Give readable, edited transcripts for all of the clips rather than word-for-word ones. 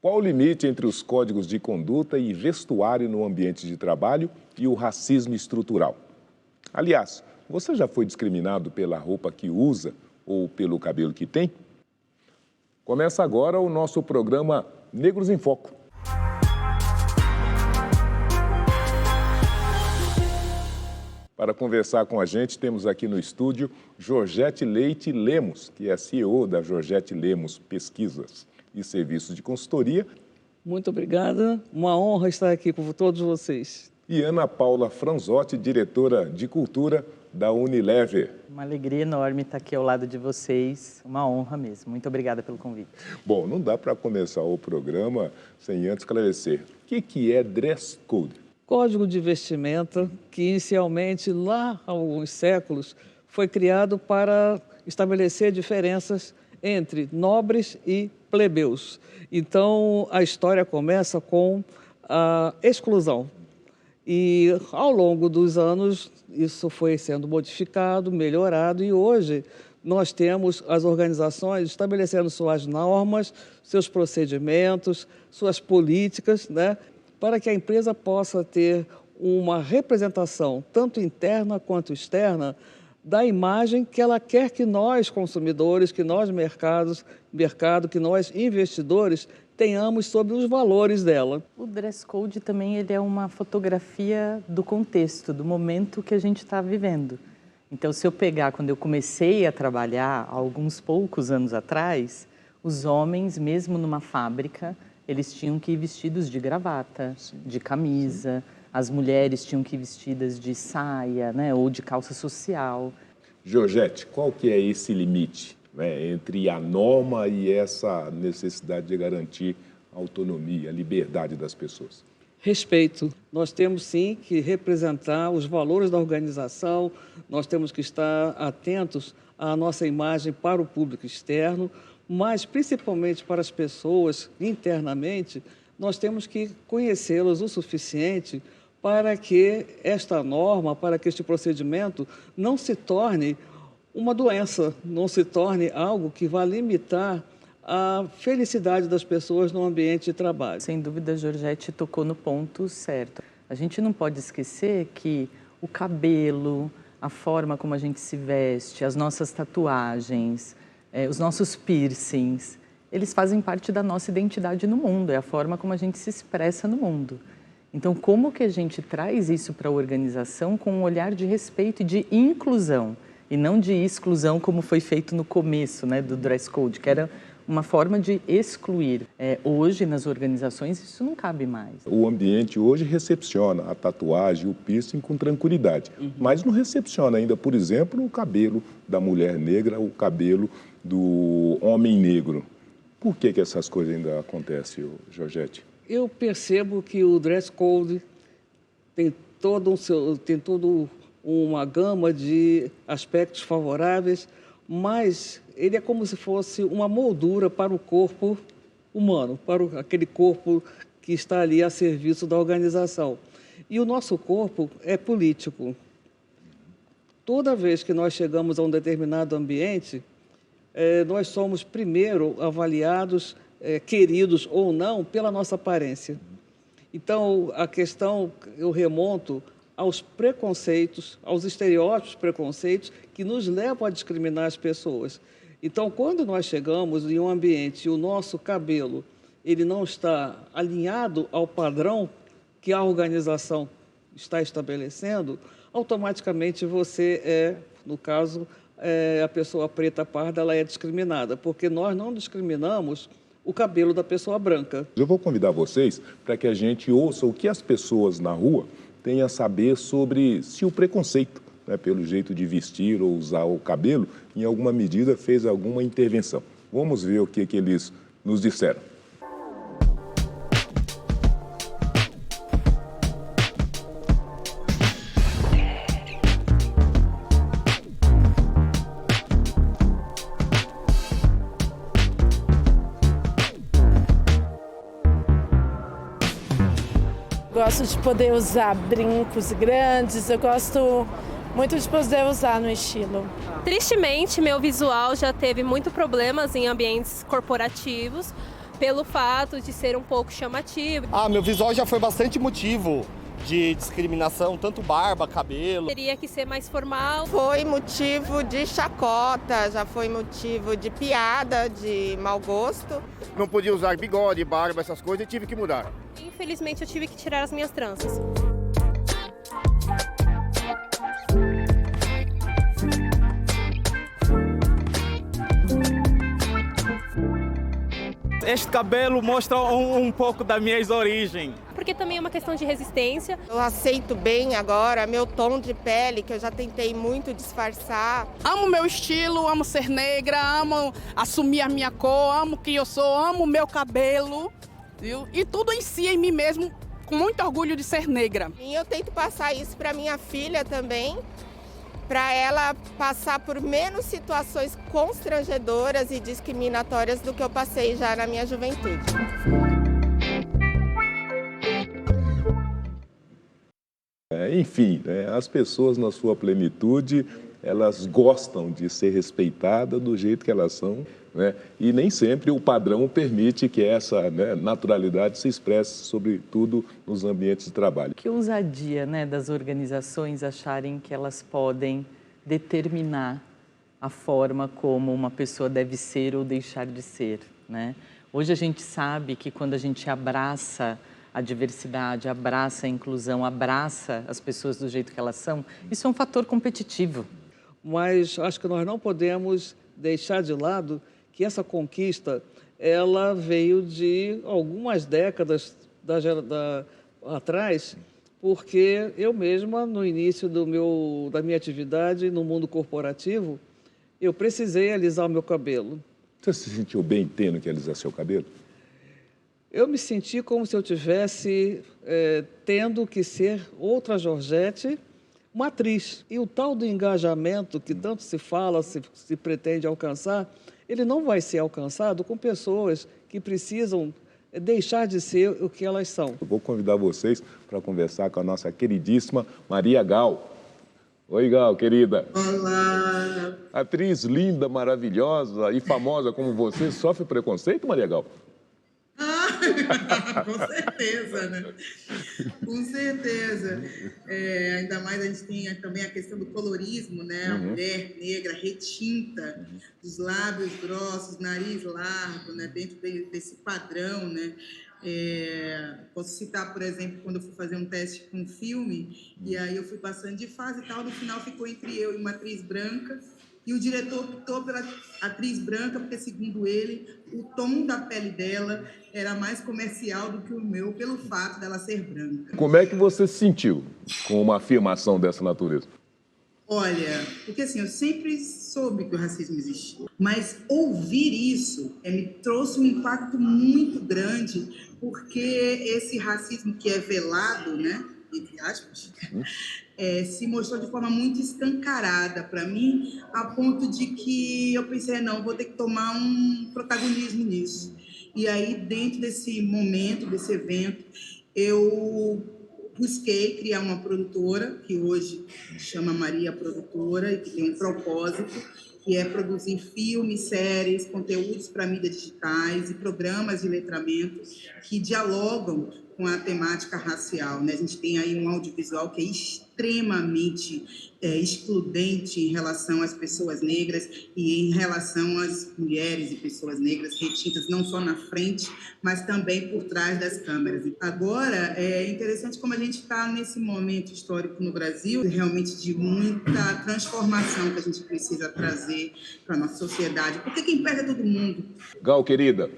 Qual o limite entre os códigos de conduta e vestuário no ambiente de trabalho e o racismo estrutural? Aliás, você já foi discriminado pela roupa que usa ou pelo cabelo que tem? Começa agora o nosso programa Negros em Foco. Para conversar com a gente, temos aqui no estúdio Georgette Leite Lemos, que é CEO da Georgette Lemos Pesquisas e Serviços de Consultoria. Muito obrigada, uma honra estar aqui com todos vocês. E Ana Paula Franzotti, diretora de Cultura da Unilever. Uma alegria enorme estar aqui ao lado de vocês, uma honra mesmo. Muito obrigada pelo convite. Bom, não dá para começar o programa sem antes esclarecer. O que é dress code? Código de vestimenta que inicialmente, lá há alguns séculos, foi criado para estabelecer diferenças entre nobres e plebeus. Então, a história começa com a exclusão. E, ao longo dos anos, isso foi sendo modificado, melhorado, e hoje nós temos as organizações estabelecendo suas normas, seus procedimentos, suas políticas, né, para que a empresa possa ter uma representação, tanto interna quanto externa, da imagem que ela quer que nós, consumidores, que nós, mercado, que nós, investidores, tenhamos sobre os valores dela. O dress code também ele é uma fotografia do contexto, do momento que a gente está vivendo. Então, se eu pegar, quando eu comecei a trabalhar, há alguns poucos anos atrás, os homens, mesmo numa fábrica, eles tinham que ir vestidos de gravata, de camisa. As mulheres tinham que ir vestidas de saia, né, ou de calça social. Georgette, qual que é esse limite, né, entre a norma e essa necessidade de garantir a autonomia, a liberdade das pessoas? Respeito. Nós temos, sim, que representar os valores da organização, nós temos que estar atentos à nossa imagem para o público externo, mas principalmente para as pessoas internamente, nós temos que conhecê-las o suficiente para que esta norma, para que este procedimento não se torne uma doença, não se torne algo que vá limitar a felicidade das pessoas no ambiente de trabalho. Sem dúvida, a Georgette tocou no ponto certo. A gente não pode esquecer que o cabelo, a forma como a gente se veste, as nossas tatuagens, os nossos piercings, eles fazem parte da nossa identidade no mundo, é a forma como a gente se expressa no mundo. Então, como que a gente traz isso para a organização com um olhar de respeito e de inclusão, e não de exclusão como foi feito no começo, né, do dress code, que era uma forma de excluir. Hoje, nas organizações, isso não cabe mais. O ambiente hoje recepciona a tatuagem, o piercing com tranquilidade, mas não recepciona ainda, por exemplo, o cabelo da mulher negra, o cabelo do homem negro. Por que essas coisas ainda acontecem, Georgette? Eu percebo que o dress code tem toda uma gama de aspectos favoráveis, mas ele é como se fosse uma moldura para o corpo humano, para aquele corpo que está ali a serviço da organização. E o nosso corpo é político. Toda vez que nós chegamos a um determinado ambiente, nós somos primeiro avaliados, queridos ou não, pela nossa aparência. Então, a questão, eu remonto aos preconceitos, aos estereótipos preconceitos que nos levam a discriminar as pessoas. Então, quando nós chegamos em um ambiente e o nosso cabelo ele não está alinhado ao padrão que a organização está estabelecendo, automaticamente você no caso, a pessoa preta parda, ela é discriminada, porque nós não discriminamos o cabelo da pessoa branca. Eu vou convidar vocês para que a gente ouça o que as pessoas na rua têm a saber sobre se o preconceito, né, pelo jeito de vestir ou usar o cabelo, em alguma medida fez alguma intervenção. Vamos ver o que eles nos disseram. Gosto de poder usar brincos grandes, eu gosto muito de poder usar no estilo. Tristemente, meu visual já teve muitos problemas em ambientes corporativos, pelo fato de ser um pouco chamativo. Meu visual já foi bastante motivo de discriminação, tanto barba, cabelo. Teria que ser mais formal. Foi motivo de chacota, já foi motivo de piada, de mau gosto. Não podia usar bigode, barba, essas coisas, e tive que mudar. Infelizmente eu tive que tirar as minhas tranças. Este cabelo mostra um pouco das minhas origens. Porque também é uma questão de resistência. Eu aceito bem agora meu tom de pele, que eu já tentei muito disfarçar. Amo meu estilo, amo ser negra, amo assumir a minha cor, amo quem eu sou, amo meu cabelo, viu? E tudo em si, em mim mesmo, com muito orgulho de ser negra. E eu tento passar isso para minha filha também, para ela passar por menos situações constrangedoras e discriminatórias do que eu passei já na minha juventude. Enfim, as pessoas na sua plenitude, elas gostam de ser respeitadas do jeito que elas são, né? E nem sempre o padrão permite que essa, né, naturalidade se expresse, sobretudo nos ambientes de trabalho. Que ousadia, né, das organizações acharem que elas podem determinar a forma como uma pessoa deve ser ou deixar de ser, né? Hoje a gente sabe que quando a gente abraça a diversidade, abraça a inclusão, abraça as pessoas do jeito que elas são, isso é um fator competitivo. Mas acho que nós não podemos deixar de lado que essa conquista, ela veio de algumas décadas atrás, porque eu mesma, no início da minha atividade no mundo corporativo, eu precisei alisar o meu cabelo. Você se sentiu bem tendo que alisar seu cabelo? Eu me senti como se eu tivesse tendo que ser outra Georgette, uma atriz. E o tal do engajamento que tanto se fala, se pretende alcançar, ele não vai ser alcançado com pessoas que precisam deixar de ser o que elas são. Eu vou convidar vocês para conversar com a nossa queridíssima Maria Gal. Oi, Gal, querida. Olá. Atriz linda, maravilhosa e famosa como você, sofre preconceito, Maria Gal? Com certeza, né? Com certeza. Ainda mais a gente tem também a questão do colorismo, né? A mulher negra retinta, dos lábios grossos, nariz largo, né? Dentro desse padrão, né? Posso citar, por exemplo, quando eu fui fazer um teste com um filme, e aí eu fui passando de fase e tal, no final ficou entre eu e uma atriz branca, e o diretor optou pela atriz branca, porque, segundo ele, o tom da pele dela era mais comercial do que o meu, pelo fato dela ser branca. Como é que você se sentiu com uma afirmação dessa natureza? Olha, porque assim, eu sempre soube que o racismo existia, mas ouvir isso me trouxe um impacto muito grande, porque esse racismo que é velado, né, entre aspas, se mostrou de forma muito escancarada para mim, a ponto de que eu pensei, não, vou ter que tomar um protagonismo nisso. E aí, dentro desse momento, desse evento, eu busquei criar uma produtora, que hoje chama Maria Produtora, e que tem um propósito, que é produzir filmes, séries, conteúdos para mídias digitais e programas de letramento que dialogam com a temática racial, né? A gente tem aí um audiovisual que é extremamente excludente em relação às pessoas negras e em relação às mulheres e pessoas negras retintas, não só na frente, mas também por trás das câmeras. Agora, é interessante como a gente está nesse momento histórico no Brasil, realmente de muita transformação que a gente precisa trazer para a nossa sociedade, porque quem perde é todo mundo. Gal, querida,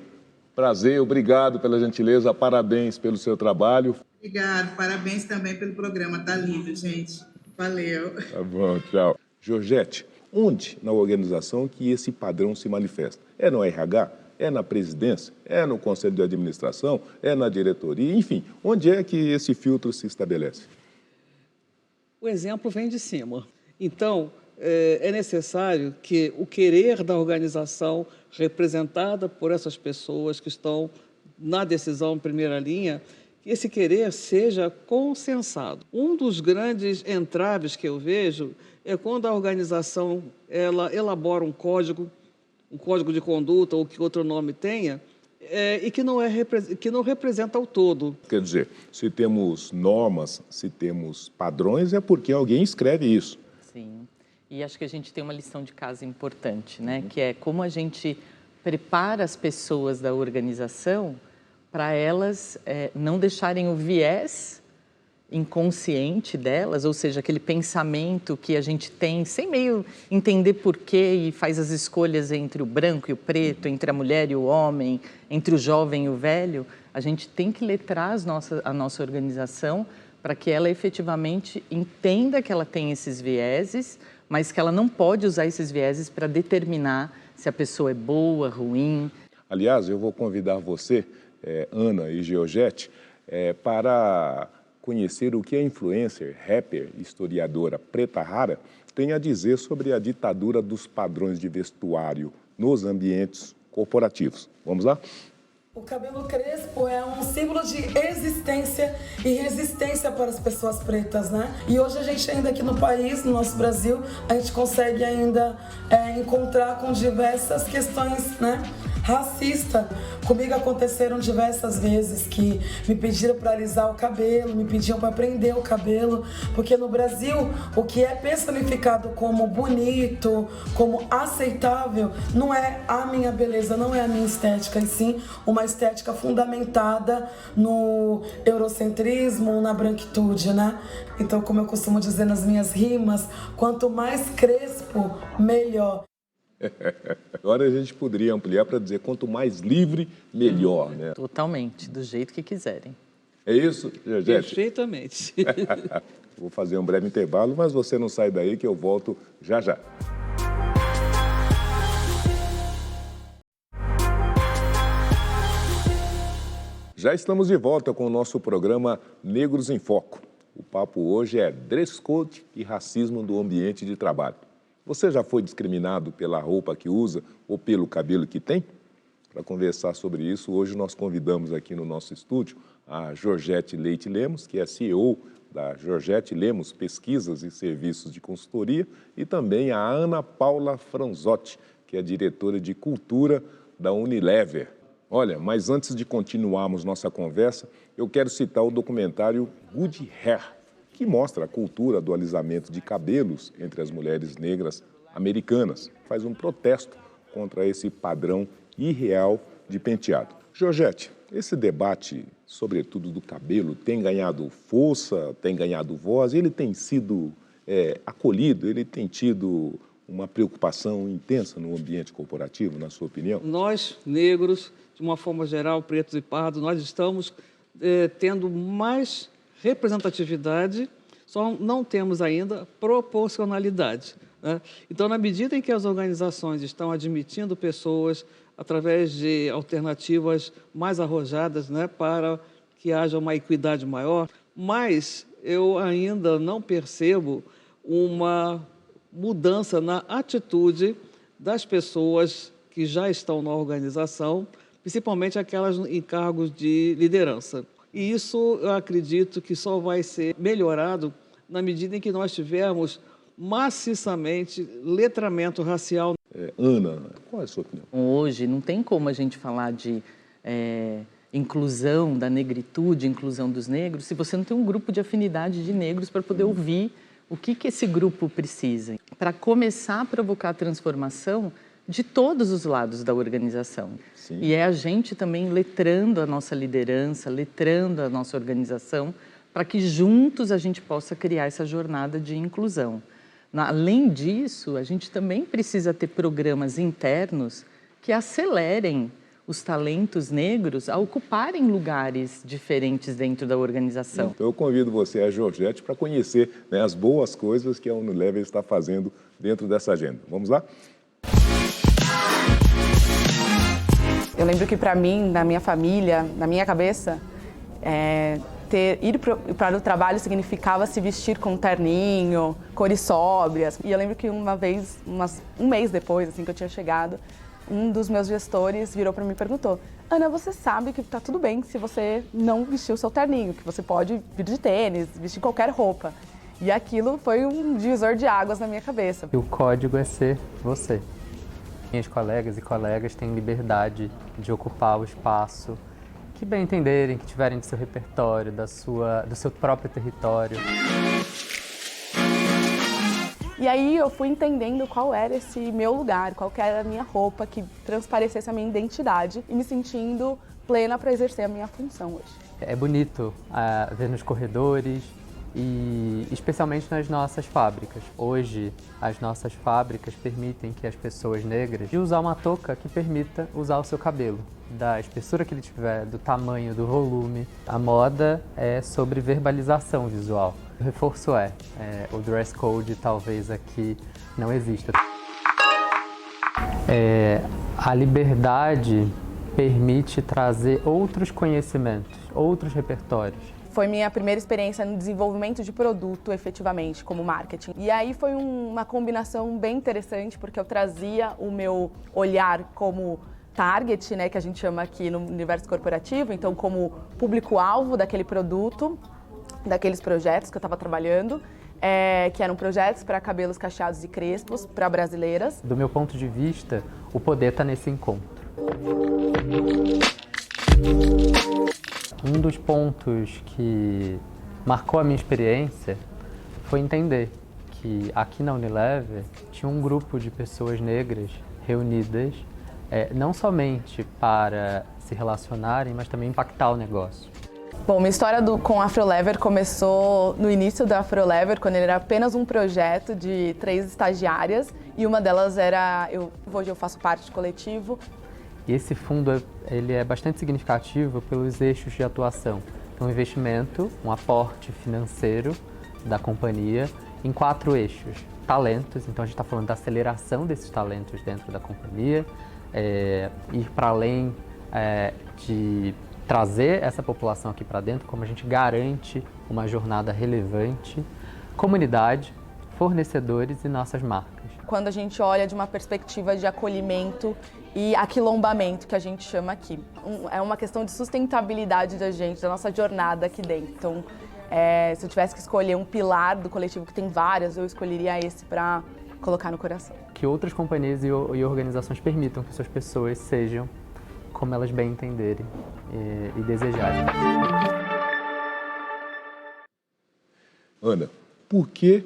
prazer, obrigado pela gentileza, parabéns pelo seu trabalho. Obrigado, parabéns também pelo programa, tá lindo, gente. Valeu. Tá bom, tchau. Georgette, onde na organização que esse padrão se manifesta? É no RH? É na presidência? É no conselho de administração? É na diretoria? Enfim, onde é que esse filtro se estabelece? O exemplo vem de cima. Então, é necessário que o querer da organização, representada por essas pessoas que estão na decisão em primeira linha, que esse querer seja consensado. Um dos grandes entraves que eu vejo é quando a organização ela elabora um código de conduta ou que outro nome tenha, e que não representa o todo. Quer dizer, se temos normas, se temos padrões, é porque alguém escreve isso. Sim, e acho que a gente tem uma lição de casa importante, né? Que é como a gente prepara as pessoas da organização para elas não deixarem o viés inconsciente delas, ou seja, aquele pensamento que a gente tem sem meio entender porquê e faz as escolhas entre o branco e o preto, entre a mulher e o homem, entre o jovem e o velho. A gente tem que letrar a nossa organização para que ela efetivamente entenda que ela tem esses vieses, mas que ela não pode usar esses vieses para determinar se a pessoa é boa, ruim. Aliás, eu vou convidar você, Ana e Georgette, para conhecer o que a influencer, rapper e historiadora Preta Rara tem a dizer sobre a ditadura dos padrões de vestuário nos ambientes corporativos. Vamos lá? O cabelo crespo é um símbolo de existência e resistência para as pessoas pretas, né? E hoje a gente ainda aqui no país, no nosso Brasil, a gente consegue ainda encontrar com diversas questões, né? Racista. Comigo aconteceram diversas vezes que me pediram para alisar o cabelo, me pediam para prender o cabelo, porque no Brasil o que é personificado como bonito, como aceitável, não é a minha beleza, não é a minha estética, e sim uma estética fundamentada no eurocentrismo, na branquitude, né? Então, como eu costumo dizer nas minhas rimas, quanto mais crespo, melhor. Agora a gente poderia ampliar para dizer quanto mais livre, melhor, né? Totalmente, do jeito que quiserem. É isso, Georgette? Perfeitamente. Vou fazer um breve intervalo, mas você não sai daí que eu volto já já. Já estamos de volta com o nosso programa Negros em Foco. O papo hoje é dress code e racismo no ambiente de trabalho. Você já foi discriminado pela roupa que usa ou pelo cabelo que tem? Para conversar sobre isso, hoje nós convidamos aqui no nosso estúdio a Georgette Leite Lemos, que é CEO da Georgette Lemos Pesquisas e Serviços de Consultoria, e também a Ana Paula Franzotti, que é diretora de Cultura da Unilever. Olha, mas antes de continuarmos nossa conversa, eu quero citar o documentário Good Hair, que mostra a cultura do alisamento de cabelos entre as mulheres negras americanas. Faz um protesto contra esse padrão irreal de penteado. Georgette, esse debate, sobretudo do cabelo, tem ganhado força, tem ganhado voz, ele tem sido acolhido, ele tem tido uma preocupação intensa no ambiente corporativo, na sua opinião? Nós, negros, de uma forma geral, pretos e pardos, nós estamos tendo mais representatividade, só não temos ainda proporcionalidade, né? Então, na medida em que as organizações estão admitindo pessoas através de alternativas mais arrojadas, né, para que haja uma equidade maior, mas eu ainda não percebo uma mudança na atitude das pessoas que já estão na organização, principalmente aquelas em cargos de liderança. E isso eu acredito que só vai ser melhorado na medida em que nós tivermos maciçamente letramento racial. Ana, qual é a sua opinião? Hoje não tem como a gente falar de inclusão da negritude, inclusão dos negros, se você não tem um grupo de afinidade de negros para poder ouvir o que esse grupo precisa. Para começar a provocar a transformação de todos os lados da organização. Sim. E é a gente também letrando a nossa liderança, letrando a nossa organização, para que juntos a gente possa criar essa jornada de inclusão. Além disso, a gente também precisa ter programas internos que acelerem os talentos negros a ocuparem lugares diferentes dentro da organização. Então eu convido você, a Georgette, para conhecer, né, as boas coisas que a Unilever está fazendo dentro dessa agenda. Vamos lá? Eu lembro que para mim, na minha família, na minha cabeça, ir para o trabalho significava se vestir com um terninho, cores sóbrias. E eu lembro que uma vez, um mês depois, assim que eu tinha chegado, um dos meus gestores virou para mim e perguntou: Ana, você sabe que tá tudo bem se você não vestir o seu terninho, que você pode vir de tênis, vestir qualquer roupa. E aquilo foi um divisor de águas na minha cabeça. E o código é ser você. Minhas colegas e colegas têm liberdade de ocupar o espaço que bem entenderem, que tiverem do seu repertório, do seu próprio território. E aí eu fui entendendo qual era esse meu lugar, qual que era a minha roupa, que transparecesse a minha identidade e me sentindo plena para exercer a minha função hoje. É bonito ver nos corredores e especialmente nas nossas fábricas. Hoje, as nossas fábricas permitem que as pessoas negras usem uma touca que permita usar o seu cabelo, da espessura que ele tiver, do tamanho, do volume. A moda é sobre verbalização visual. O reforço o dress code talvez aqui não exista. A liberdade permite trazer outros conhecimentos, outros repertórios. Foi minha primeira experiência no desenvolvimento de produto, efetivamente, como marketing. E aí foi uma combinação bem interessante, porque eu trazia o meu olhar como target, né, que a gente chama aqui no universo corporativo, então como público-alvo daquele produto, daqueles projetos que eu estava trabalhando, que eram projetos para cabelos cacheados e crespos, para brasileiras. Do meu ponto de vista, o poder está nesse encontro. Um dos pontos que marcou a minha experiência foi entender que aqui na Unilever tinha um grupo de pessoas negras reunidas não somente para se relacionarem, mas também impactar o negócio. Bom, minha história com a Afrolever começou no início da Afrolever, quando ele era apenas um projeto de 3 estagiárias e uma delas era hoje eu faço parte do coletivo. E esse fundo ele é bastante significativo pelos eixos de atuação. Um investimento, um aporte financeiro da companhia em 4 eixos. Talentos, então a gente está falando da aceleração desses talentos dentro da companhia, ir para além de trazer essa população aqui para dentro, como a gente garante uma jornada relevante, comunidade, fornecedores e nossas marcas. Quando a gente olha de uma perspectiva de acolhimento e aquilombamento, que a gente chama aqui. É uma questão de sustentabilidade da gente, da nossa jornada aqui dentro. Então, se eu tivesse que escolher um pilar do coletivo, que tem várias, eu escolheria esse para colocar no coração. Que outras companhias e organizações permitam que suas pessoas sejam como elas bem entenderem e desejarem. Ana, por que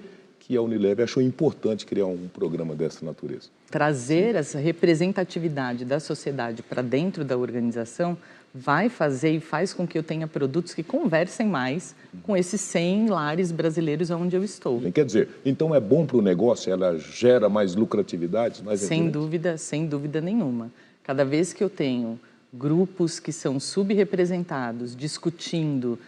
a Unilever achou importante criar um programa dessa natureza? Trazer essa representatividade da sociedade para dentro da organização vai fazer e faz com que eu tenha produtos que conversem mais com esses 100 lares brasileiros onde eu estou. Quer dizer, então é bom para o negócio? Ela gera mais lucratividade? Sem dúvida nenhuma. Cada vez que eu tenho grupos que são subrepresentados, discutindo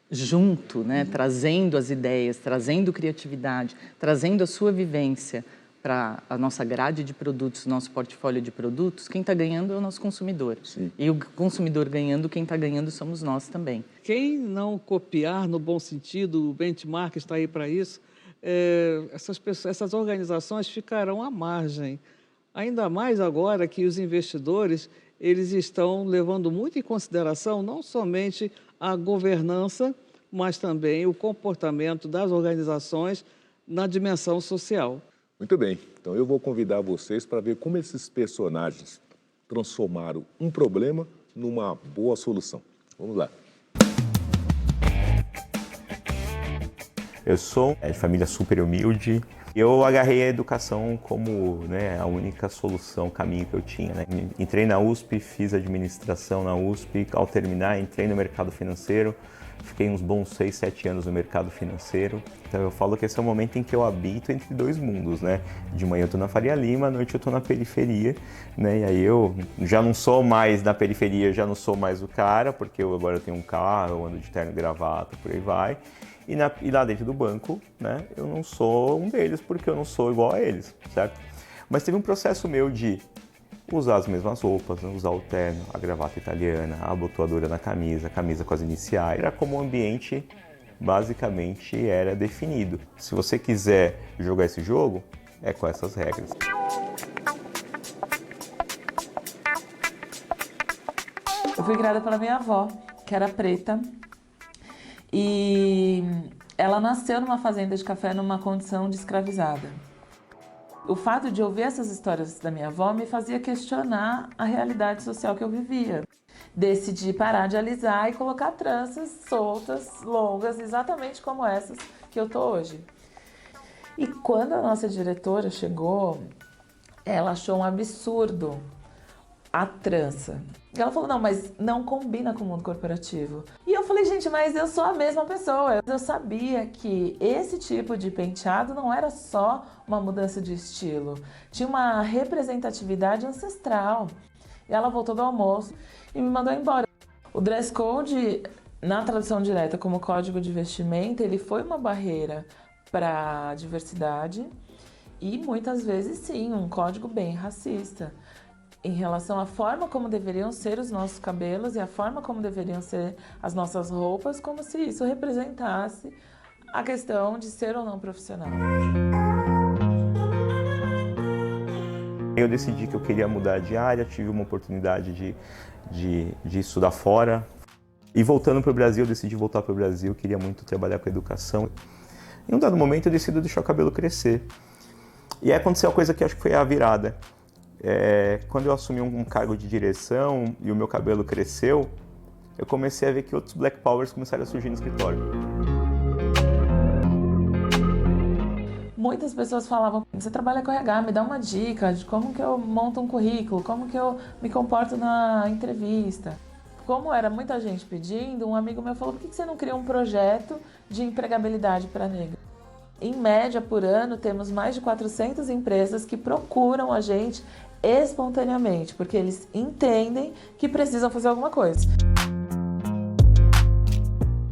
junto, né, trazendo as ideias, trazendo criatividade, trazendo a sua vivência para a nossa grade de produtos, nosso portfólio de produtos, quem está ganhando é o nosso consumidor. Sim. E o consumidor ganhando, quem está ganhando somos nós também. Quem não copiar no bom sentido, o benchmark está aí para isso, essas organizações ficarão à margem. Ainda mais agora que os investidores eles estão levando muito em consideração não somente a governança, mas também o comportamento das organizações na dimensão social. Muito bem, então eu vou convidar vocês para ver como esses personagens transformaram um problema numa boa solução. Vamos lá. Eu sou de família super humilde. Eu agarrei a educação como a única solução, caminho que eu tinha. Entrei na USP, fiz administração na USP. Ao terminar, entrei no mercado financeiro. Fiquei uns bons 6, 7 anos no mercado financeiro. Então eu falo que esse é o momento em que eu habito entre 2 mundos, De manhã eu estou na Faria Lima, à noite eu estou na periferia, E aí eu já não sou mais na periferia, já não sou mais o cara, porque eu agora tenho um carro, eu ando de terno e gravata, por aí vai. E lá dentro do banco, eu não sou um deles, porque eu não sou igual a eles, certo? Mas teve um processo meu de usar as mesmas roupas, usar o terno, a gravata italiana, a abotoadora na camisa, a camisa com as iniciais. Era como o ambiente, basicamente, era definido. Se você quiser jogar esse jogo, é com essas regras. Eu fui criada pela minha avó, que era preta. E ela nasceu numa fazenda de café numa condição de escravizada. O fato de ouvir essas histórias da minha avó me fazia questionar a realidade social que eu vivia. Decidi parar de alisar e colocar tranças soltas, longas, exatamente como essas que eu tô hoje. E quando a nossa diretora chegou, ela achou um absurdo a trança. Ela falou, não, mas não combina com o mundo corporativo. E eu falei, gente, mas eu sou a mesma pessoa. Eu sabia que esse tipo de penteado não era só uma mudança de estilo. Tinha uma representatividade ancestral. E ela voltou do almoço e me mandou embora. O dress code, na tradução direta como código de vestimenta, ele foi uma barreira para a diversidade e muitas vezes, sim, um código bem racista. Em relação à forma como deveriam ser os nossos cabelos e a forma como deveriam ser as nossas roupas, como se isso representasse a questão de ser ou não profissional. Eu decidi que eu queria mudar de área, tive uma oportunidade de estudar fora. E voltando para o Brasil, eu decidi voltar para o Brasil, queria muito trabalhar com educação. Em um dado momento eu decidi deixar o cabelo crescer. E aí aconteceu a coisa que acho que foi a virada. Quando eu assumi um cargo de direção e o meu cabelo cresceu, eu comecei a ver que outros Black Powers começaram a surgir no escritório. Muitas pessoas falavam, você trabalha com RH, me dá uma dica de como que eu monto um currículo, como que eu me comporto na entrevista. Como era muita gente pedindo, um amigo meu falou, por que você não cria um projeto de empregabilidade para negros? Em média, por ano, temos mais de 400 empresas que procuram a gente espontaneamente, porque eles entendem que precisam fazer alguma coisa.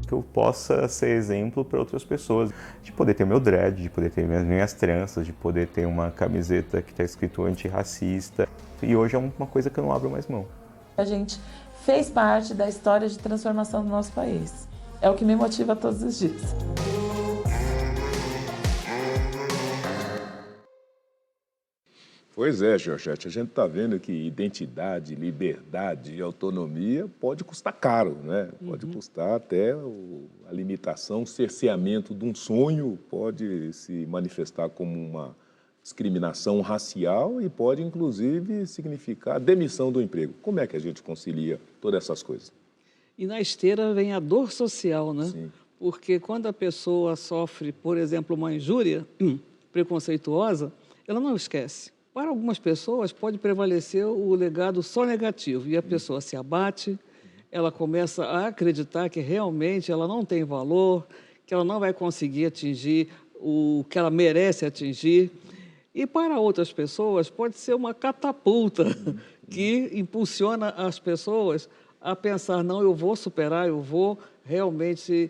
Que eu possa ser exemplo para outras pessoas, de poder ter o meu dread, de poder ter minhas tranças, de poder ter uma camiseta que está escrito antirracista. E hoje é uma coisa que eu não abro mais mão. A gente fez parte da história de transformação do nosso país. É o que me motiva todos os dias. Pois é, Georgette, a gente está vendo que identidade, liberdade e autonomia pode custar caro, né? Pode custar até a limitação, o cerceamento de um sonho pode se manifestar como uma discriminação racial e pode, inclusive, significar a demissão do emprego. Como é que a gente concilia todas essas coisas? E na esteira vem a dor social, né? Sim. Porque quando a pessoa sofre, por exemplo, uma injúria preconceituosa, ela não esquece. Para algumas pessoas pode prevalecer o legado só negativo e a pessoa se abate, ela começa a acreditar que realmente ela não tem valor, que ela não vai conseguir atingir o que ela merece atingir. E para outras pessoas pode ser uma catapulta que impulsiona as pessoas a pensar, não, eu vou superar, eu vou realmente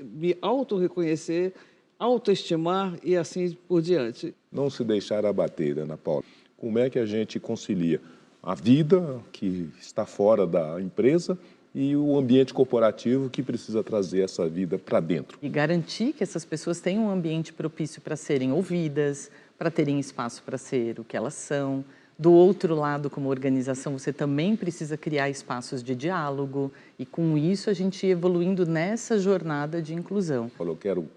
me auto-reconhecer, autoestimar e assim por diante. Não se deixar abater, Ana Paula. Como é que a gente concilia a vida que está fora da empresa e o ambiente corporativo que precisa trazer essa vida para dentro? E garantir que essas pessoas tenham um ambiente propício para serem ouvidas, para terem espaço para ser o que elas são. Do outro lado, como organização, você também precisa criar espaços de diálogo e, com isso, a gente ir evoluindo nessa jornada de inclusão. Eu quero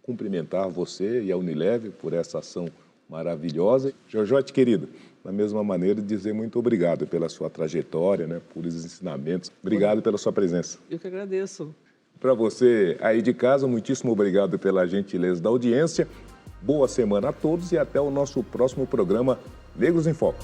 cumprimentar você e a Unilever por essa ação maravilhosa. Georgette, querida, da mesma maneira, dizer muito obrigado pela sua trajetória, né, por esses ensinamentos. Obrigado pela sua presença. Eu que agradeço. Para você aí de casa, muitíssimo obrigado pela gentileza da audiência. Boa semana a todos e até o nosso próximo programa Negros em Foco.